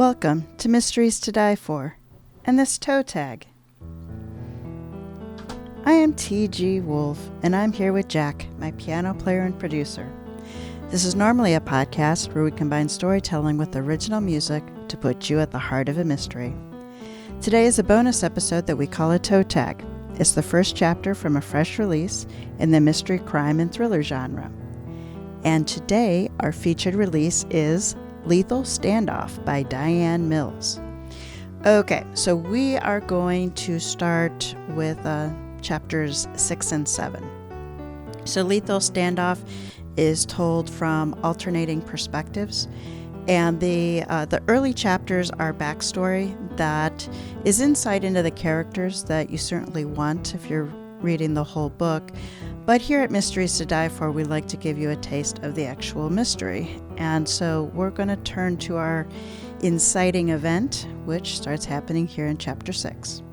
Welcome to Mysteries to Die For and this toe tag. I am TG Wolff and I'm here with Jack, my piano player and producer. This is normally a podcast where we combine storytelling with original music to put you at the heart of a mystery. Today is a bonus episode that we call a toe tag. It's the first chapter from a fresh release in the mystery, crime, and thriller genre. And today our featured release is Lethal Standoff by Diann Mills. Okay, so we are going to start with chapters 6 and 7. So Lethal Standoff is told from alternating perspectives, and the early chapters are backstory that is insight into the characters that you certainly want if you're reading the whole book. But here at Mysteries to Die For, we like to give you a taste of the actual mystery. And so we're going to turn to our inciting event, which starts happening here in Chapter 6.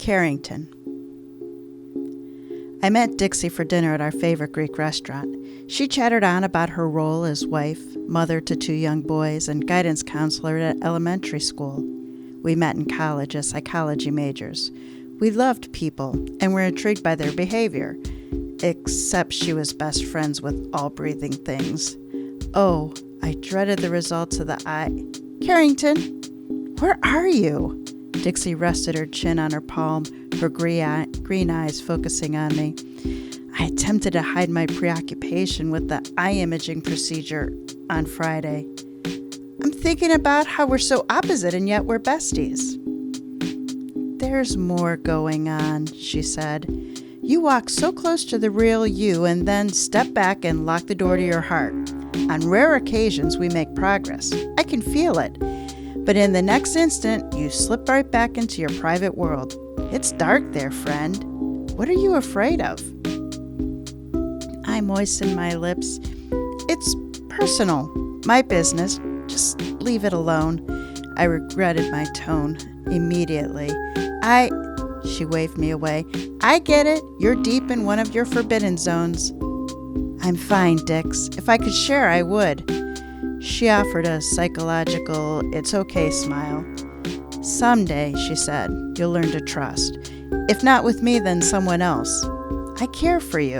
Carrington. I met Dixie for dinner at our favorite Greek restaurant. She chattered on about her role as wife, mother to 2 young boys, and guidance counselor at elementary school. We met in college as psychology majors. We loved people and were intrigued by their behavior, except she was best friends with all breathing things. Oh, I dreaded the results of the eye. Carrington, where are you? Dixie rested her chin on her palm, her green eyes focusing on me. I attempted to hide my preoccupation with the eye imaging procedure on Friday. I'm thinking about how we're so opposite and yet we're besties. There's more going on, she said. You walk so close to the real you and then step back and lock the door to your heart. On rare occasions, we make progress. I can feel it. But in the next instant, you slip right back into your private world. It's dark there, friend. What are you afraid of? I moistened my lips. It's personal. My business. Just leave it alone. I regretted my tone immediately. She waved me away. I get it. You're deep in one of your forbidden zones. I'm fine, Dix. If I could share, I would. She offered a psychological, it's okay smile. Someday, she said, you'll learn to trust. If not with me, then someone else. I care for you,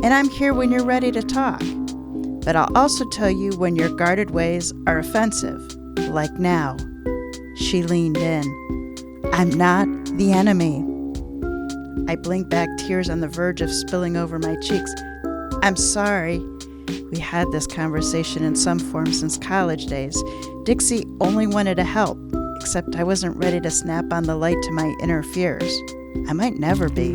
and I'm here when you're ready to talk. But I'll also tell you when your guarded ways are offensive, like now. She leaned in. I'm not the enemy. I blinked back, tears on the verge of spilling over my cheeks. I'm sorry. We had this conversation in some form since college days. Dixie only wanted to help, except I wasn't ready to snap on the light to my inner fears. I might never be.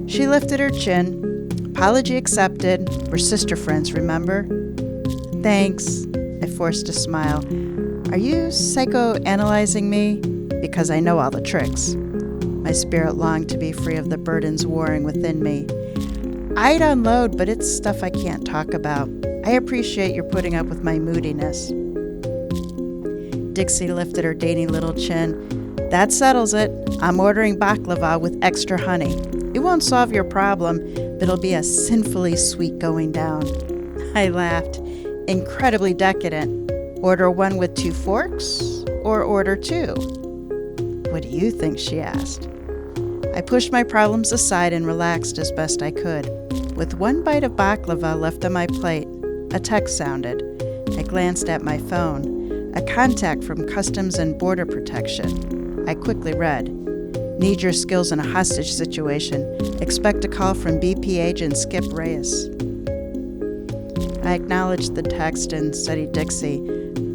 She lifted her chin. Apology accepted. We're sister friends, remember? Thanks. I forced a smile. Are you psychoanalyzing me? Because I know all the tricks. My spirit longed to be free of the burdens warring within me. I'd unload, but it's stuff I can't talk about. I appreciate your putting up with my moodiness. Dixie lifted her dainty little chin. That settles it. I'm ordering baklava with extra honey. It won't solve your problem, but it'll be a sinfully sweet going down. I laughed. Incredibly decadent. Order one with 2 forks, or order 2? What do you think? She asked. I pushed my problems aside and relaxed as best I could. With 1 bite of baklava left on my plate, a text sounded. I glanced at my phone. A contact from Customs and Border Protection. I quickly read, need your skills in a hostage situation. Expect a call from BP agent Skip Reyes. I acknowledged the text and studied Dixie.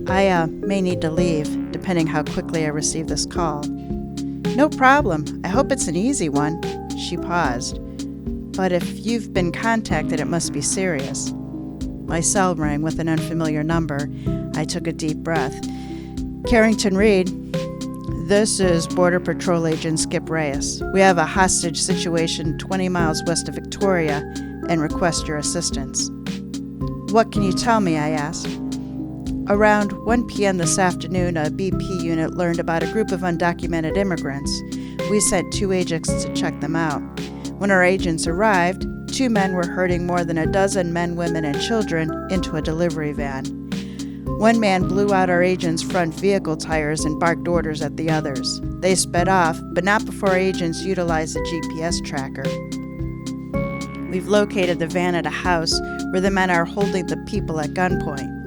I may need to leave, depending how quickly I receive this call. No problem. I hope it's an easy one. She paused. But if you've been contacted, it must be serious. My cell rang with an unfamiliar number. I took a deep breath. Carrington Reed. This is Border Patrol Agent Skip Reyes. We have a hostage situation 20 miles west of Victoria and request your assistance. What can you tell me? I asked. Around 1 p.m. this afternoon, a BP unit learned about a group of undocumented immigrants. We sent 2 agents to check them out. When our agents arrived, 2 men were herding more than a dozen men, women, and children into a delivery van. One man blew out our agent's front vehicle tires and barked orders at the others. They sped off, but not before agents utilized the GPS tracker. We've located the van at a house where the men are holding the people at gunpoint.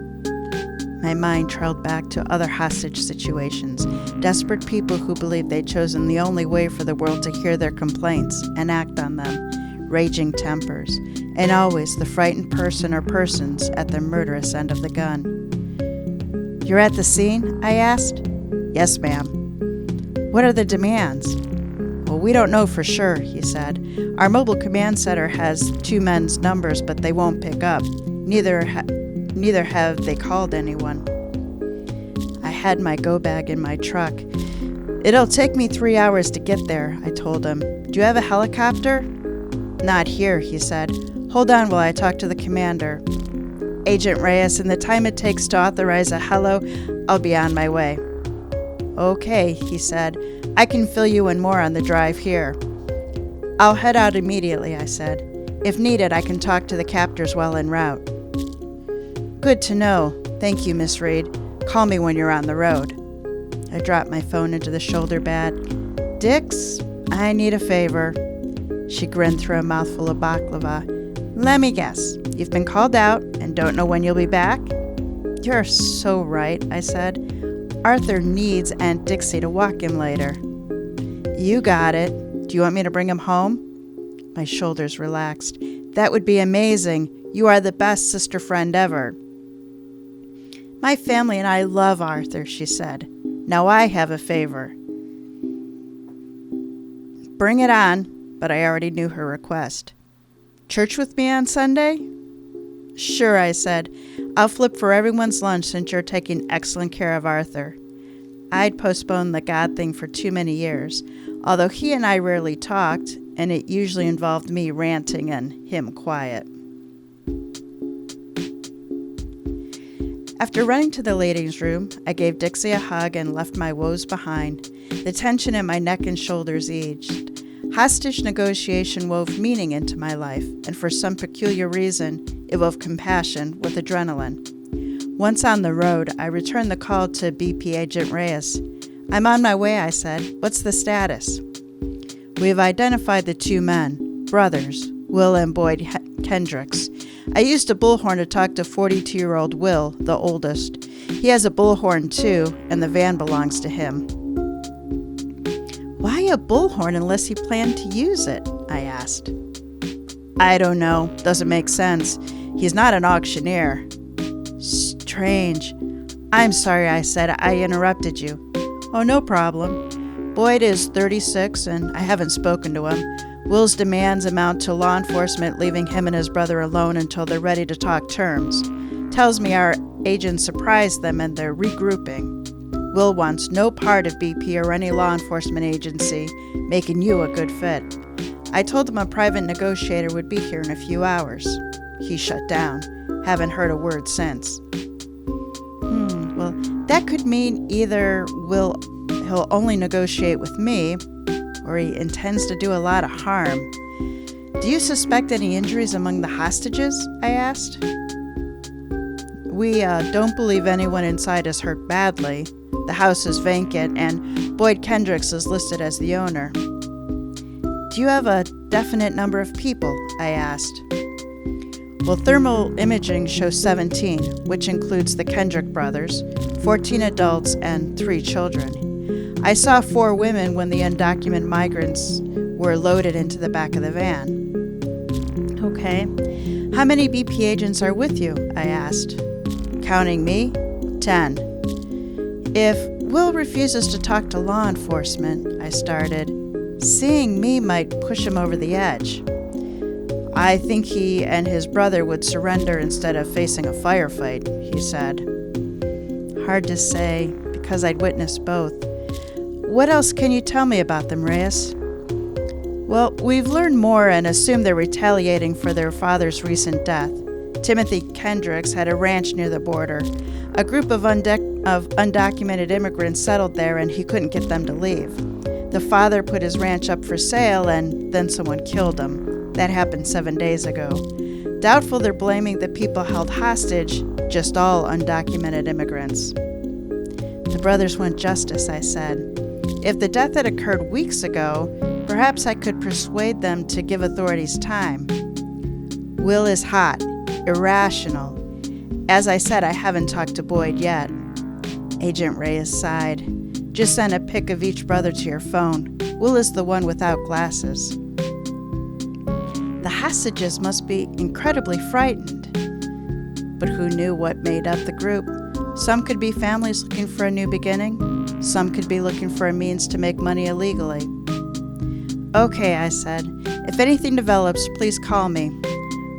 My mind trailed back to other hostage situations, desperate people who believed they'd chosen the only way for the world to hear their complaints and act on them, raging tempers, and always the frightened person or persons at the murderous end of the gun. "You're at the scene?" I asked. "Yes, ma'am." "What are the demands?" "Well, we don't know for sure," he said. "Our mobile command center has 2 men's numbers, but they won't pick up. Neither have they called anyone." I had my go bag in my truck. "It'll take me 3 hours to get there," I told him. "Do you have a helicopter?" "Not here," he said. "Hold on while I talk to the commander." "Agent Reyes, in the time it takes to authorize a helo, I'll be on my way." "Okay," he said. "I can fill you in more on the drive here." "I'll head out immediately," I said. "If needed, I can talk to the captors while en route." "Good to know. Thank you, Miss Reed. Call me when you're on the road." I dropped my phone into the shoulder bag. "Dix, I need a favor." She grinned through a mouthful of baklava. "Let me guess. You've been called out and don't know when you'll be back?" "You're so right," I said. "Arthur needs Aunt Dixie to walk him later." "You got it. Do you want me to bring him home?" My shoulders relaxed. "That would be amazing. You are the best sister friend ever." "My family and I love Arthur," she said. "Now I have a favor." "Bring it on," but I already knew her request. "Church with me on Sunday?" "Sure," I said. "I'll flip for everyone's lunch since you're taking excellent care of Arthur." I'd postponed the God thing for too many years, although he and I rarely talked, and it usually involved me ranting and him quiet. After running to the ladies' room, I gave Dixie a hug and left my woes behind. The tension in my neck and shoulders eased. Hostage negotiation wove meaning into my life, and for some peculiar reason, it wove compassion with adrenaline. Once on the road, I returned the call to BP Agent Reyes. "I'm on my way," I said. "What's the status?" "We've identified the 2 men, brothers, Will and Boyd Kendricks. I used a bullhorn to talk to 42-year-old Will, the oldest. He has a bullhorn too, and the van belongs to him." "Why a bullhorn unless he planned to use it?" I asked. "I don't know. Doesn't make sense. He's not an auctioneer." "Strange. I'm sorry," I said. "I interrupted you." "Oh, no problem. Boyd is 36, and I haven't spoken to him. Will's demands amount to law enforcement leaving him and his brother alone until they're ready to talk terms. Tells me our agents surprised them and they're regrouping. Will wants no part of BP or any law enforcement agency, making you a good fit. I told him a private negotiator would be here in a few hours. He shut down. Haven't heard a word since." Well, that could mean either he'll only negotiate with me, or he intends to do a lot of harm. "Do you suspect any injuries among the hostages?" I asked. "We don't believe anyone inside is hurt badly. The house is vacant, and Boyd Kendricks is listed as the owner." "Do you have a definite number of people?" I asked. "Well, thermal imaging shows 17, which includes the Kendrick brothers, 14 adults, and 3 children. I saw 4 women when the undocumented migrants were loaded into the back of the van." "Okay. How many BP agents are with you?" I asked. "Counting me? 10. "If Will refuses to talk to law enforcement," I started, "seeing me might push him over the edge." "I think he and his brother would surrender instead of facing a firefight," he said. Hard to say, because I'd witnessed both. "What else can you tell me about them, Reyes?" "Well, we've learned more and assume they're retaliating for their father's recent death. Timothy Kendricks had a ranch near the border. A group of undocumented immigrants settled there and he couldn't get them to leave. The father put his ranch up for sale and then someone killed him. That happened 7 days ago. Doubtful they're blaming the people held hostage, just all undocumented immigrants. The brothers want justice, I said. If the death had occurred weeks ago, perhaps I could persuade them to give authorities time. Will is hot, irrational. As I said, I haven't talked to Boyd yet. Agent Reyes sighed. Just send a pic of each brother to your phone. Will is the one without glasses. The hostages must be incredibly frightened. But who knew what made up the group? Some could be families looking for a new beginning. Some could be looking for a means to make money illegally. Okay, I said. If anything develops, please call me.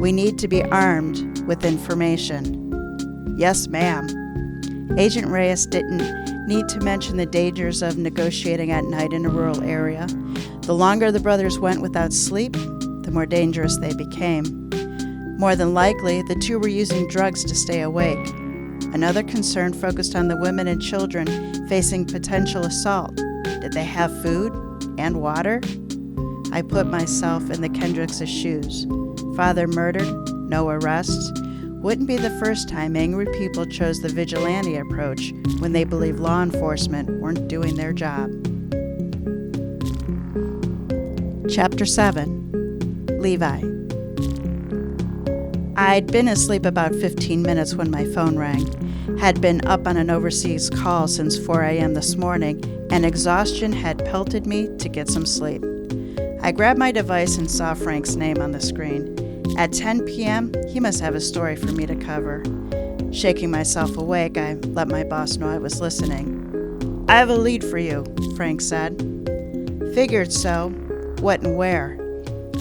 We need to be armed with information. Yes, ma'am. Agent Reyes didn't need to mention the dangers of negotiating at night in a rural area. The longer the brothers went without sleep, the more dangerous they became. More than likely, the two were using drugs to stay awake. Another concern focused on the women and children facing potential assault. Did they have food and water? I put myself in the Kendricks' shoes. Father murdered, no arrests. Wouldn't be the first time angry people chose the vigilante approach when they believed law enforcement weren't doing their job. Chapter 7. Levi. I'd been asleep about 15 minutes when my phone rang. Had been up on an overseas call since 4 a.m. this morning, and exhaustion had pelted me to get some sleep. I grabbed my device and saw Frank's name on the screen. At 10 p.m., he must have a story for me to cover. Shaking myself awake, I let my boss know I was listening. I have a lead for you, Frank said. Figured so. What and where?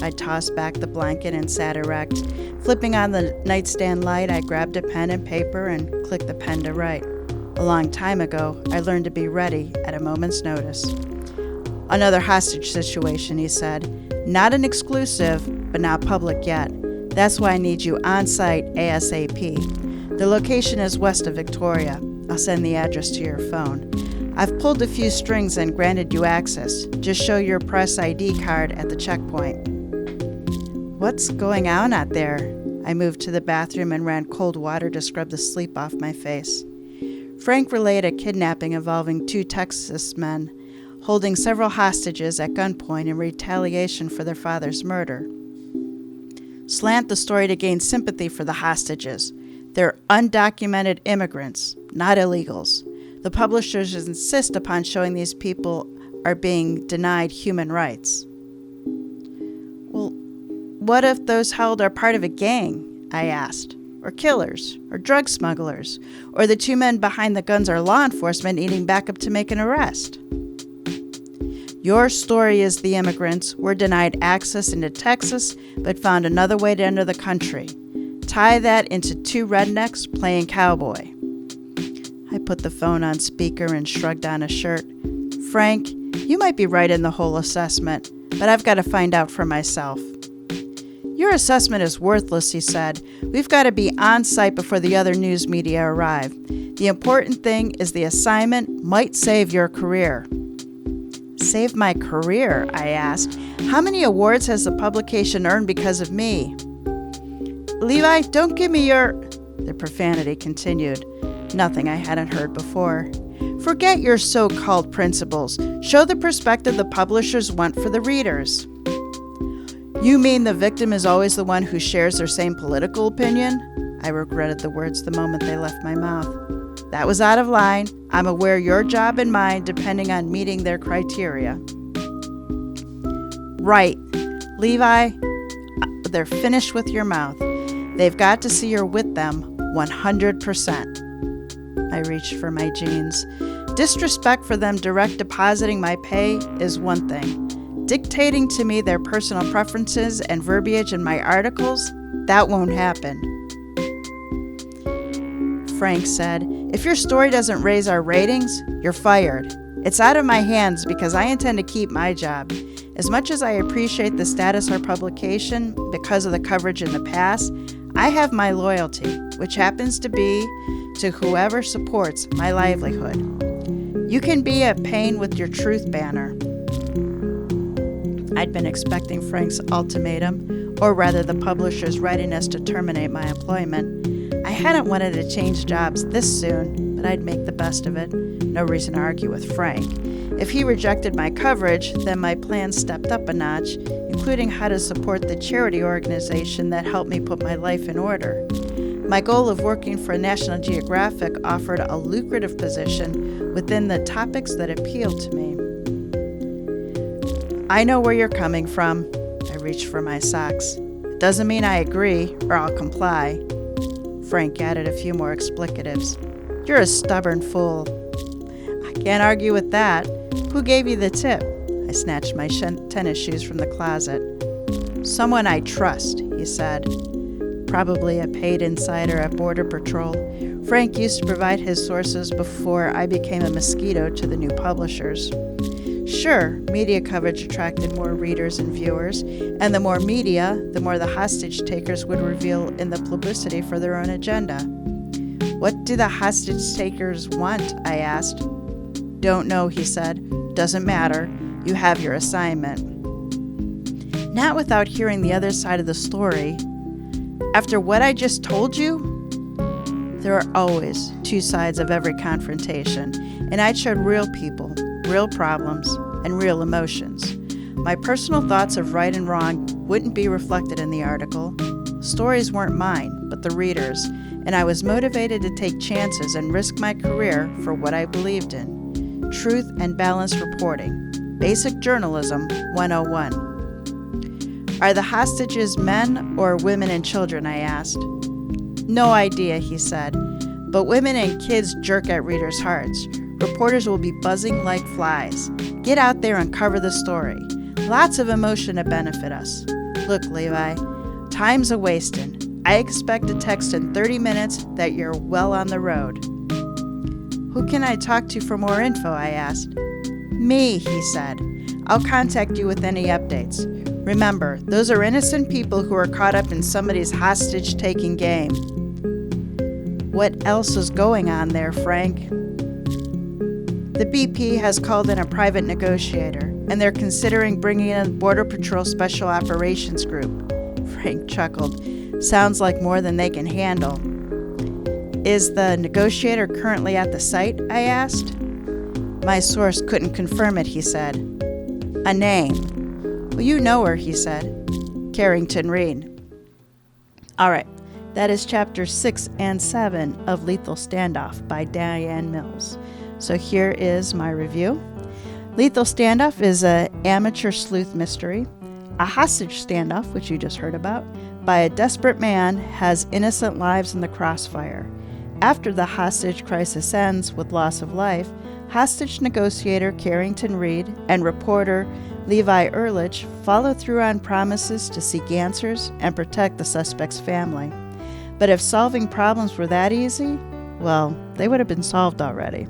I tossed back the blanket and sat erect. Flipping on the nightstand light, I grabbed a pen and paper and clicked the pen to write. A long time ago, I learned to be ready at a moment's notice. Another hostage situation, he said. Not an exclusive, but not public yet. That's why I need you on site ASAP. The location is west of Victoria. I'll send the address to your phone. I've pulled a few strings and granted you access. Just show your press ID card at the checkpoint. What's going on out there? I moved to the bathroom and ran cold water to scrub the sleep off my face. Frank relayed a kidnapping involving 2 Texas men, holding several hostages at gunpoint in retaliation for their father's murder. Slant the story to gain sympathy for the hostages. They're undocumented immigrants, not illegals. The publishers insist upon showing these people are being denied human rights. Well, what if those held are part of a gang? I asked. Or killers, or drug smugglers, or the 2 men behind the guns are law enforcement needing backup to make an arrest. Your story is the immigrants were denied access into Texas, but found another way to enter the country. Tie that into 2 rednecks playing cowboy. I put the phone on speaker and shrugged on a shirt. Frank, you might be right in the whole assessment, but I've got to find out for myself. Your assessment is worthless, he said. We've got to be on site before the other news media arrive. The important thing is the assignment might save your career. Save my career, I asked. How many awards has the publication earned because of me? Levi, don't give me your... The profanity continued. Nothing I hadn't heard before. Forget your so-called principles. Show the perspective the publishers want for the readers. You mean the victim is always the one who shares their same political opinion? I regretted the words the moment they left my mouth. That was out of line. I'm aware your job and mine depending on meeting their criteria. Right. Levi, they're finished with your mouth. They've got to see you're with them 100%. I reached for my jeans. Disrespect for them direct depositing my pay is one thing. Dictating to me their personal preferences and verbiage in my articles, that won't happen. Frank said, if your story doesn't raise our ratings, you're fired. It's out of my hands because I intend to keep my job. As much as I appreciate the status of our publication because of the coverage in the past, I have my loyalty, which happens to be to whoever supports my livelihood. You can be a pain with your truth banner. I'd been expecting Frank's ultimatum, or rather the publisher's readiness to terminate my employment. I hadn't wanted to change jobs this soon, but I'd make the best of it. No reason to argue with Frank. If he rejected my coverage, then my plans stepped up a notch, including how to support the charity organization that helped me put my life in order. My goal of working for National Geographic offered a lucrative position within the topics that appealed to me. I know where you're coming from. I reached for my socks. Doesn't mean I agree or I'll comply. Frank added a few more explicatives. You're a stubborn fool. I can't argue with that. Who gave you the tip? I snatched my tennis shoes from the closet. Someone I trust, he said. Probably a paid insider at Border Patrol. Frank used to provide his sources before I became a mosquito to the new publishers. Sure, media coverage attracted more readers and viewers, and the more media, the more the hostage takers would reveal in the publicity for their own agenda. What do the hostage takers want? I asked. Don't know, he said. Doesn't matter. You have your assignment. Not without hearing the other side of the story. After what I just told you, there are always two sides of every confrontation, and I showed real people, real problems, and real emotions. My personal thoughts of right and wrong wouldn't be reflected in the article. Stories weren't mine, but the readers', and I was motivated to take chances and risk my career for what I believed in. Truth and balanced reporting. Basic Journalism 101. Are the hostages men or women and children? I asked. No idea, he said. But women and kids jerk at readers' hearts. Reporters will be buzzing like flies. Get out there and cover the story. Lots of emotion to benefit us. Look, Levi, time's a-wastin'. I expect a text in 30 minutes that you're well on the road. Who can I talk to for more info? I asked. Me, he said. I'll contact you with any updates. Remember, those are innocent people who are caught up in somebody's hostage-taking game. What else is going on there, Frank? The BP has called in a private negotiator, and they're considering bringing in a Border Patrol Special Operations Group. Frank chuckled. Sounds like more than they can handle. Is the negotiator currently at the site? I asked. My source couldn't confirm it, he said. A name. Well, you know her, he said. Carrington Reed. All right, that is chapter 6 and 7 of Lethal Standoff by Diann Mills. So here is my review. Lethal Standoff is an amateur sleuth mystery. A hostage standoff, which you just heard about, by a desperate man has innocent lives in the crossfire. After the hostage crisis ends with loss of life, hostage negotiator Carrington Reed and reporter Levy Ehrlich follow through on promises to seek answers and protect the suspect's family. But if solving problems were that easy, well, they would have been solved already.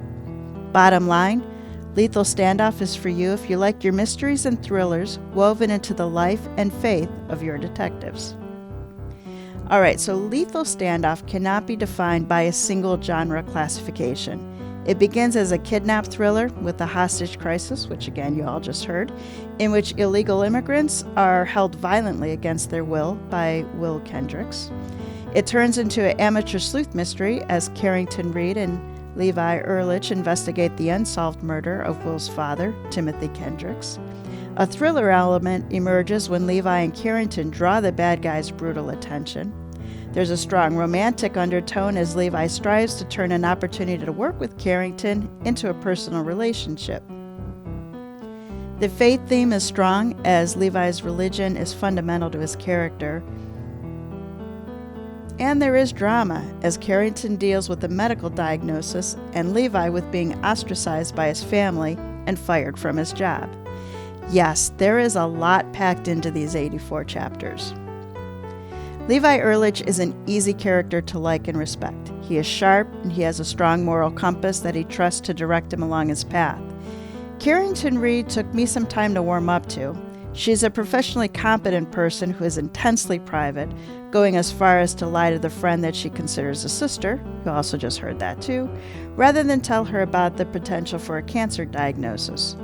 Bottom line, Lethal Standoff is for you if you like your mysteries and thrillers woven into the life and faith of your detectives. All right, so Lethal Standoff cannot be defined by a single genre classification. It begins as a kidnap thriller with a hostage crisis, which again you all just heard, in which illegal immigrants are held violently against their will by Will Kendricks. It turns into an amateur sleuth mystery as Carrington Reed and Levy Ehrlich investigate the unsolved murder of Will's father, Timothy Kendricks. A thriller element emerges when Levy and Carrington draw the bad guy's brutal attention. There's a strong romantic undertone as Levy strives to turn an opportunity to work with Carrington into a personal relationship. The faith theme is strong as Levi's religion is fundamental to his character. And there is drama as Carrington deals with a medical diagnosis and Levy with being ostracized by his family and fired from his job. Yes, there is a lot packed into these 84 chapters. Levy Ehrlich is an easy character to like and respect. He is sharp and he has a strong moral compass that he trusts to direct him along his path. Carrington Reed took me some time to warm up to. She's a professionally competent person who is intensely private, going as far as to lie to the friend that she considers a sister, who also just heard that too, rather than tell her about the potential for a cancer diagnosis.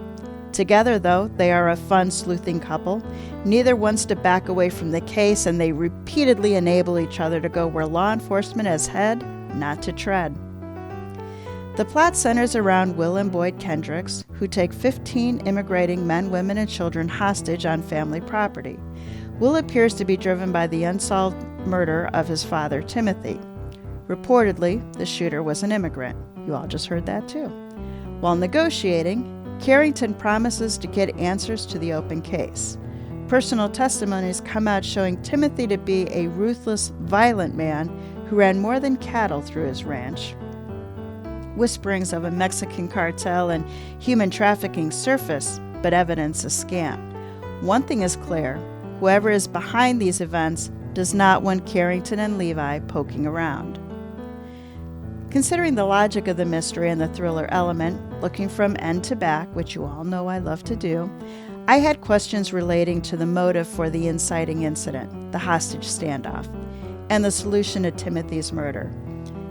Together, though, they are a fun sleuthing couple. Neither wants to back away from the case, and they repeatedly enable each other to go where law enforcement has head, not to tread. The plot centers around Will and Boyd Kendricks, who take 15 immigrating men, women, and children hostage on family property. Will appears to be driven by the unsolved murder of his father, Timothy. Reportedly, the shooter was an immigrant. You all just heard that too. While negotiating, Carrington promises to get answers to the open case. Personal testimonies come out showing Timothy to be a ruthless, violent man who ran more than cattle through his ranch. Whisperings of a Mexican cartel and human trafficking surface, but evidence is scant. One thing is clear: whoever is behind these events does not want Carrington and Levi poking around. Considering the logic of the mystery and the thriller element, looking from end to back, which you all know I love to do, I had questions relating to the motive for the inciting incident, the hostage standoff, and the solution to Timothy's murder.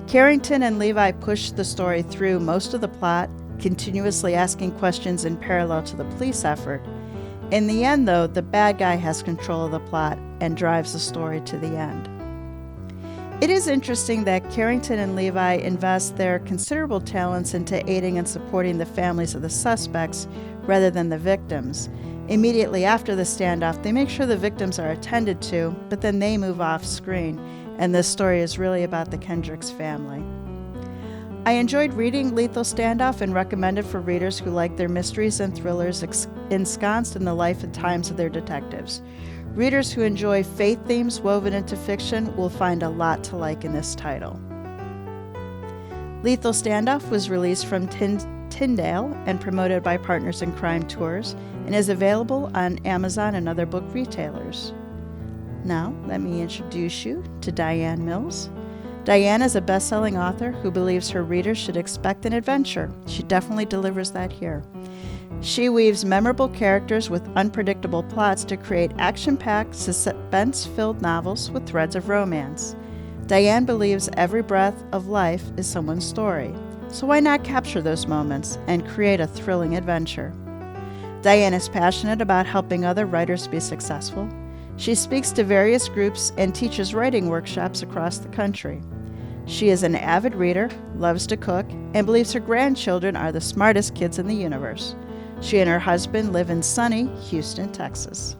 Carrington and Levi pushed the story through most of the plot, continuously asking questions in parallel to the police effort. In the end, though, the bad guy has control of the plot and drives the story to the end. It is interesting that Carrington and Levi invest their considerable talents into aiding and supporting the families of the suspects rather than the victims. Immediately after the standoff, they make sure the victims are attended to, but then they move off screen, and this story is really about the Kendricks family. I enjoyed reading Lethal Standoff and recommend it for readers who like their mysteries and thrillers ensconced in the life and times of their detectives. Readers who enjoy faith themes woven into fiction will find a lot to like in this title. Lethal Standoff was released from Tyndale and promoted by Partners in Crime Tours and is available on Amazon and other book retailers. Now, let me introduce you to Diann Mills. Diann is a best-selling author who believes her readers should expect an adventure. She definitely delivers that here. She weaves memorable characters with unpredictable plots to create action-packed, suspense-filled novels with threads of romance. Diann believes every breath of life is someone's story, so why not capture those moments and create a thrilling adventure? Diann is passionate about helping other writers be successful. She speaks to various groups and teaches writing workshops across the country. She is an avid reader, loves to cook, and believes her grandchildren are the smartest kids in the universe. She and her husband live in sunny Houston, Texas.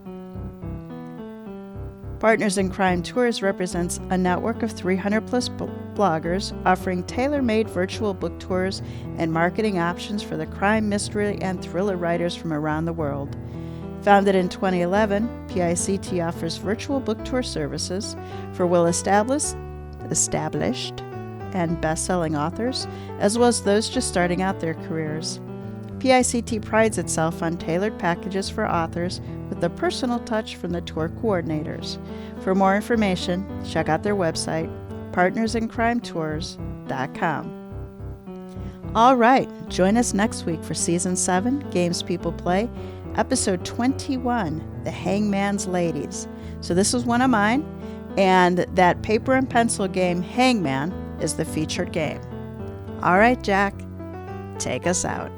Partners in Crime Tours represents a network of 300-plus bloggers offering tailor-made virtual book tours and marketing options for the crime, mystery, and thriller writers from around the world. Founded in 2011, PICT offers virtual book tour services for well-established and best-selling authors, as well as those just starting out their careers. PICT prides itself on tailored packages for authors with a personal touch from the tour coordinators. For more information, check out their website, partnersincrimetours.com. All right, join us next week for Season 7, Games People Play, Episode 21, The Hangman's Ladies. So this is one of mine, and that paper and pencil game, Hangman, is the featured game. All right, Jack, take us out.